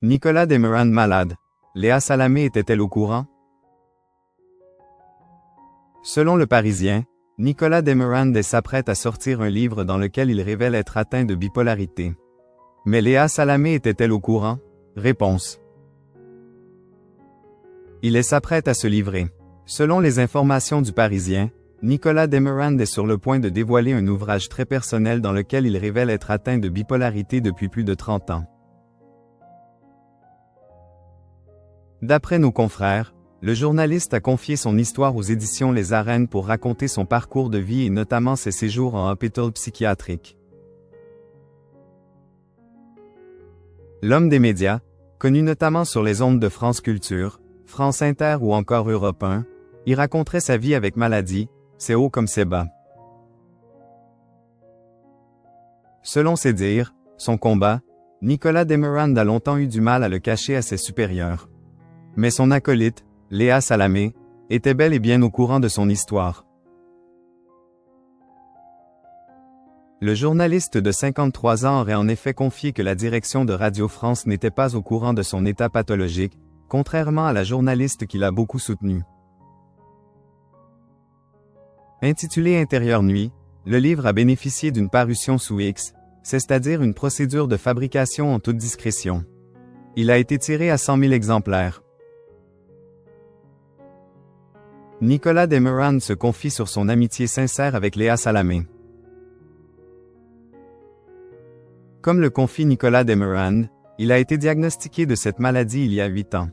Nicolas Demorand malade. Léa Salamé était-elle au courant? Selon Le Parisien, Nicolas Demorand s'apprête à sortir un livre dans lequel il révèle être atteint de bipolarité. Mais Léa Salamé était-elle au courant? Réponse. Il s'apprête à se livrer. Selon les informations du Parisien, Nicolas Demorand est sur le point de dévoiler un ouvrage très personnel dans lequel il révèle être atteint de bipolarité depuis plus de 30 ans. D'après nos confrères, le journaliste a confié son histoire aux éditions Les Arènes pour raconter son parcours de vie et notamment ses séjours en hôpital psychiatrique. L'homme des médias, connu notamment sur les ondes de France Culture, France Inter ou encore Europe 1, y raconterait sa vie avec maladie, c'est haut comme c'est bas. Selon ses dires, son combat, Nicolas Demorand a longtemps eu du mal à le cacher à ses supérieurs. Mais son acolyte, Léa Salamé, était bel et bien au courant de son histoire. Le journaliste de 53 ans aurait en effet confié que la direction de Radio France n'était pas au courant de son état pathologique, contrairement à la journaliste qui l'a beaucoup soutenu. Intitulé Intérieure nuit, le livre a bénéficié d'une parution sous X, c'est-à-dire une procédure de fabrication en toute discrétion. Il a été tiré à 100 000 exemplaires. Nicolas Demorand se confie sur son amitié sincère avec Léa Salamé. Comme le confie Nicolas Demorand, il a été diagnostiqué de cette maladie il y a 8 ans.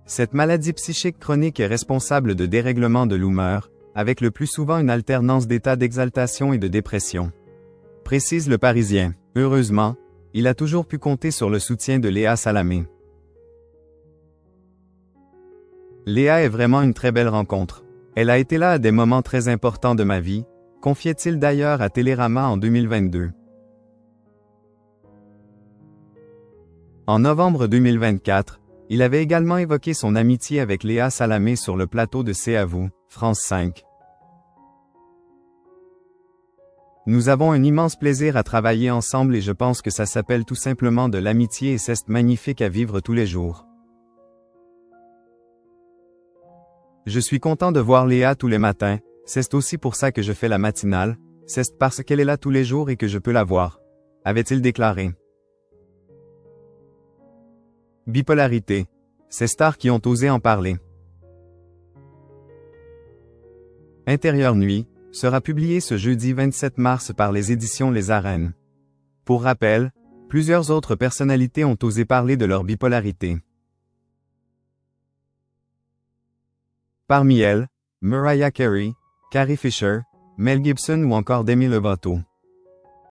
Cette maladie psychique chronique est responsable de dérèglements de l'humeur, avec le plus souvent une alternance d'états d'exaltation et de dépression. Précise Le Parisien. Heureusement, il a toujours pu compter sur le soutien de Léa Salamé. Léa est vraiment une très belle rencontre. Elle a été là à des moments très importants de ma vie, confiait-il d'ailleurs à Télérama en 2022. En novembre 2024, il avait également évoqué son amitié avec Léa Salamé sur le plateau de C'est à vous, France 5. Nous avons un immense plaisir à travailler ensemble et je pense que ça s'appelle tout simplement de l'amitié et c'est magnifique à vivre tous les jours. Je suis content de voir Léa tous les matins, c'est aussi pour ça que je fais la matinale, c'est parce qu'elle est là tous les jours et que je peux la voir, avait-il déclaré. Bipolarité. Ces stars qui ont osé en parler. Intérieure nuit sera publié ce jeudi 27 mars par les éditions Les Arènes. Pour rappel, plusieurs autres personnalités ont osé parler de leur bipolarité. Parmi elles, Mariah Carey, Carrie Fisher, Mel Gibson ou encore Demi Lovato.